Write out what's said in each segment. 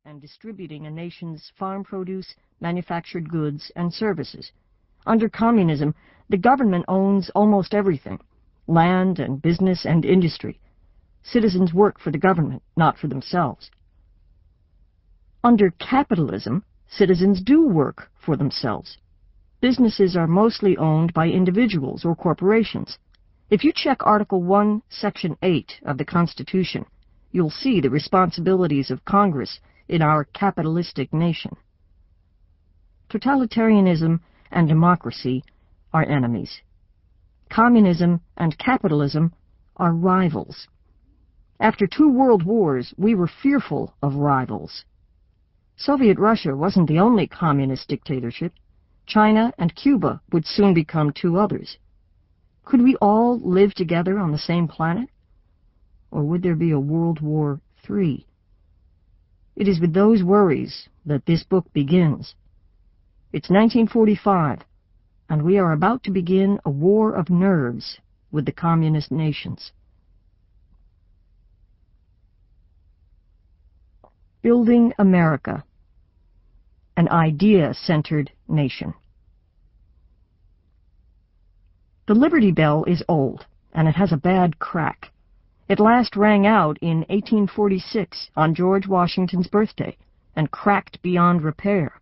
and distributing a nation's farm produce, manufactured goods, and services. Under communism, the government owns almost everything: land and business and industry. Citizens work for the government, not for themselves. Under capitalism, citizens do work for themselves. Businesses are mostly owned by individuals or corporations. If you check Article 1, Section 8 of the Constitution, you'll see the responsibilities of Congress in our capitalistic nation. Totalitarianism and democracy are enemies. Communism and capitalism are rivals. After 2 world wars, we were fearful of rivals. Soviet Russia wasn't the only communist dictatorship. China and Cuba would soon become 2 others. Could we all live together on the same planet? Or would there be a World War III? It is with those worries that this book begins. It's 1945, and we are about to begin a war of nerves with the communist nations. Building America, an idea-centered nation. The Liberty Bell is old, and it has a bad crack. It last rang out in 1846 on George Washington's birthday, and cracked beyond repair.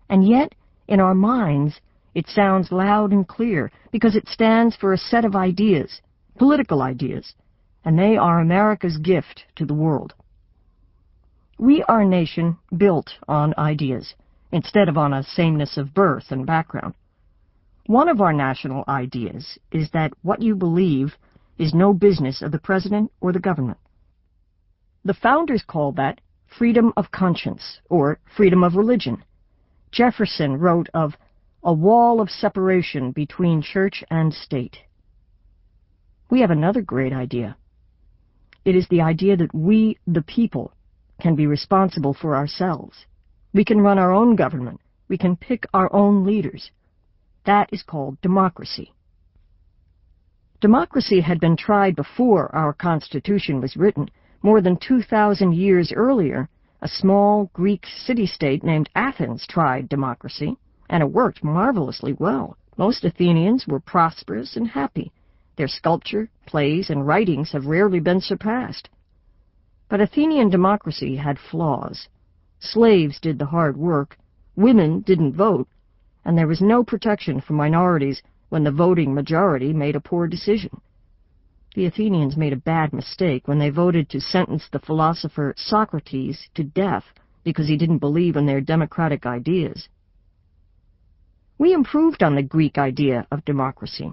And yet, in our minds, it sounds loud and clear because it stands for a set of ideas, political ideas, and they are America's gift to the world. We are a nation built on ideas, instead of on a sameness of birth and background. One of our national ideas is that what you believe is no business of the president or the government. The founders called that freedom of conscience, or freedom of religion. Jefferson wrote of a wall of separation between church and state. We have another great idea. It is the idea that we, the people, can be responsible for ourselves. We can run our own government. We can pick our own leaders. That is called democracy. Democracy had been tried before our Constitution was written. More than 2,000 years earlier, a small Greek city-state named Athens tried democracy, and it worked marvelously well. Most Athenians were prosperous and happy. Their sculpture, plays, and writings have rarely been surpassed. But Athenian democracy had flaws. Slaves did the hard work, women didn't vote, and there was no protection for minorities when the voting majority made a poor decision. The Athenians made a bad mistake when they voted to sentence the philosopher Socrates to death because he didn't believe in their democratic ideas. We improved on the Greek idea of democracy.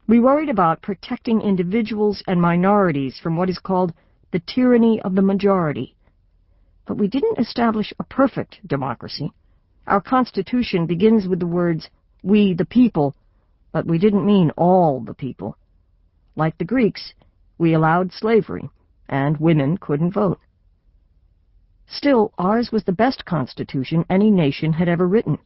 We worried about protecting individuals and minorities from what is called the tyranny of the majority. But we didn't establish a perfect democracy. Our Constitution begins with the words, "we the people," but we didn't mean all the people. Like the Greeks, we allowed slavery, and women couldn't vote. Still, ours was the best Constitution any nation had ever written.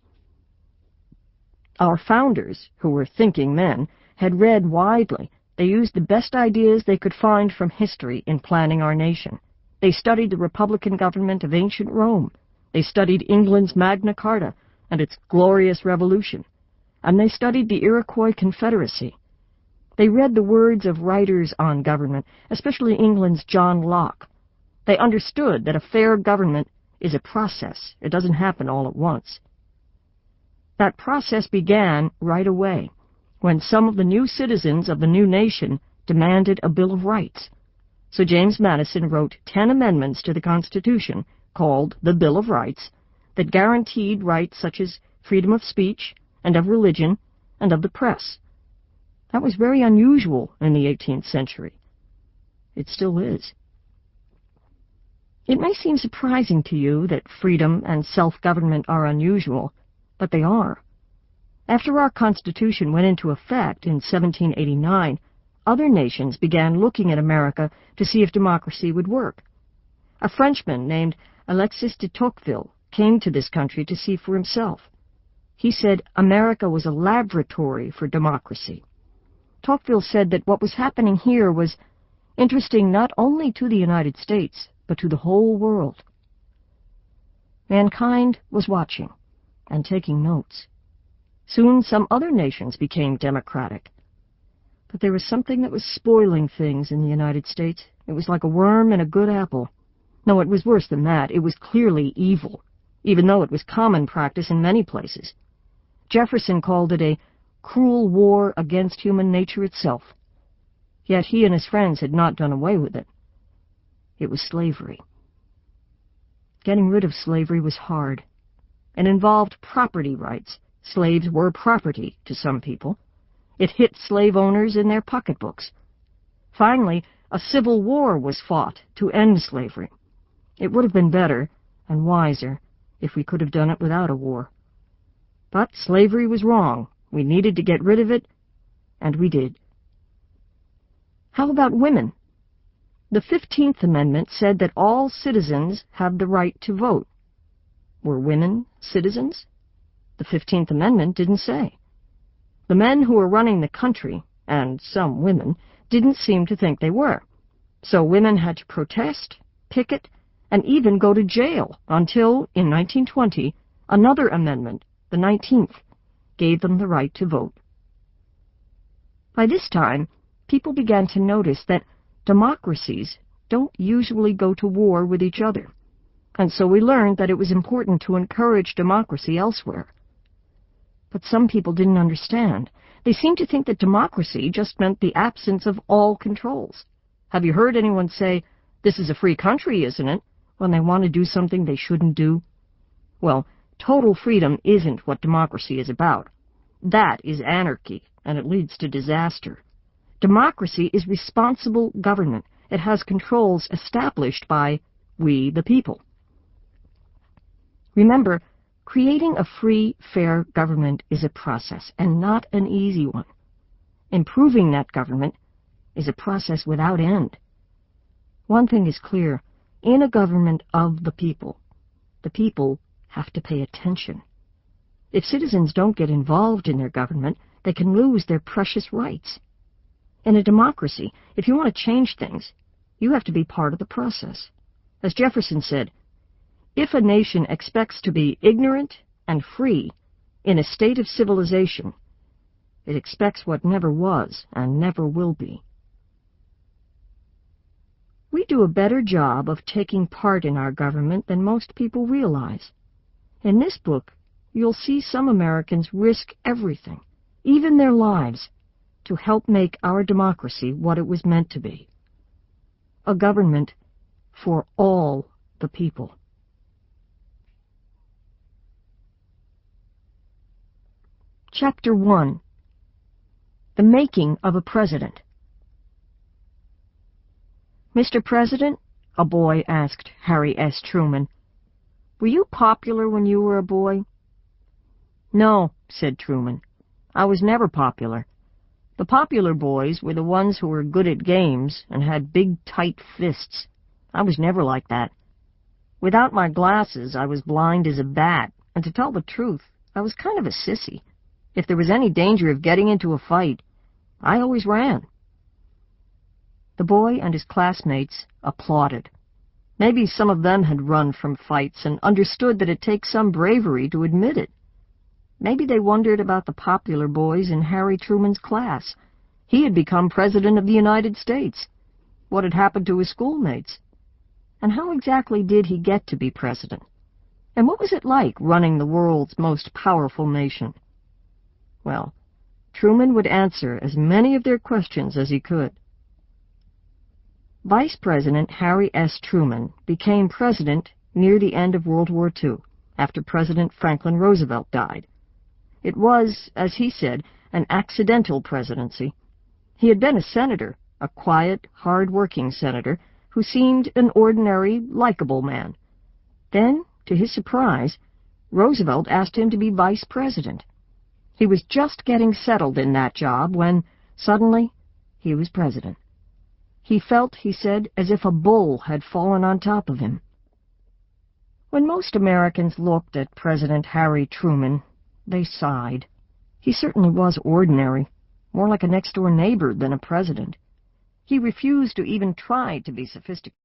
Our founders, who were thinking men, had read widely. They used the best ideas they could find from history in planning our nation. They studied the Republican government of ancient Rome. They studied England's Magna Carta and its glorious revolution. And they studied the Iroquois Confederacy. They read the words of writers on government, especially England's John Locke. They understood that a fair government is a process. It doesn't happen all at once. That process began right away, when some of the new citizens of the new nation demanded a Bill of Rights. So James Madison wrote 10 amendments to the Constitution, called the Bill of Rights, that guaranteed rights such as freedom of speech, and of religion, and of the press. That was very unusual in the 18th century. It still is. It may seem surprising to you that freedom and self-government are unusual, but they are. After our Constitution went into effect in 1789, other nations began looking at America to see if democracy would work. A Frenchman named Alexis de Tocqueville came to this country to see for himself. He said America was a laboratory for democracy. Tocqueville said that what was happening here was interesting not only to the United States, but to the whole world. Mankind was watching and taking notes. Soon some other nations became democratic. But there was something that was spoiling things in the United States. It was like a worm in a good apple. No, it was worse than that. It was clearly evil, even though it was common practice in many places. Jefferson called it a cruel war against human nature itself. Yet he and his friends had not done away with it. It was slavery. Getting rid of slavery was hard. It involved property rights. Slaves were property to some people. It hit slave owners in their pocketbooks. Finally, a civil war was fought to end slavery. It would have been better and wiser if we could have done it without a war. But slavery was wrong. We needed to get rid of it, and we did. How about women? The 15th Amendment said that all citizens have the right to vote. Were women citizens? The 15th Amendment didn't say. The men who were running the country, and some women, didn't seem to think they were. So women had to protest, picket, and even go to jail until, in 1920, another amendment, the 19th, gave them the right to vote. By this time, people began to notice that democracies don't usually go to war with each other, and so we learned that it was important to encourage democracy elsewhere. But some people didn't understand. They seemed to think that democracy just meant the absence of all controls. Have you heard anyone say, "This is a free country, isn't it?" when they want to do something they shouldn't do? Well, total freedom isn't what democracy is about. That is anarchy, and it leads to disaster. Democracy is responsible government. It has controls established by we, the people. Remember, creating a free, fair government is a process, and not an easy one. Improving that government is a process without end. One thing is clear. In a government of the people have to pay attention. If citizens don't get involved in their government, they can lose their precious rights. In a democracy, if you want to change things, you have to be part of the process. As Jefferson said, if a nation expects to be ignorant and free in a state of civilization, it expects what never was and never will be. We do a better job of taking part in our government than most people realize. In this book, you'll see some Americans risk everything, even their lives, to help make our democracy what it was meant to be. A government for all the people. Chapter 1. The Making of a President. "Mr. President," a boy asked Harry S. Truman, "were you popular when you were a boy?" "No," said Truman. "I was never popular. The popular boys were the ones who were good at games and had big, tight fists. I was never like that. Without my glasses, I was blind as a bat, and to tell the truth, I was kind of a sissy. If there was any danger of getting into a fight, I always ran." The boy and his classmates applauded. Maybe some of them had run from fights and understood that it takes some bravery to admit it. Maybe they wondered about the popular boys in Harry Truman's class. He had become President of the United States. What had happened to his schoolmates? And how exactly did he get to be president? And what was it like running the world's most powerful nation? Well, Truman would answer as many of their questions as he could. Vice President Harry S. Truman became president near the end of World War II, after President Franklin Roosevelt died. It was, as he said, an accidental presidency. He had been a senator, a quiet, hard-working senator, who seemed an ordinary, likable man. Then, to his surprise, Roosevelt asked him to be vice president. He was just getting settled in that job when, suddenly, he was president. He felt, he said, as if a bull had fallen on top of him. When most Americans looked at President Harry Truman, they sighed. He certainly was ordinary, more like a next-door neighbor than a president. He refused to even try to be sophisticated.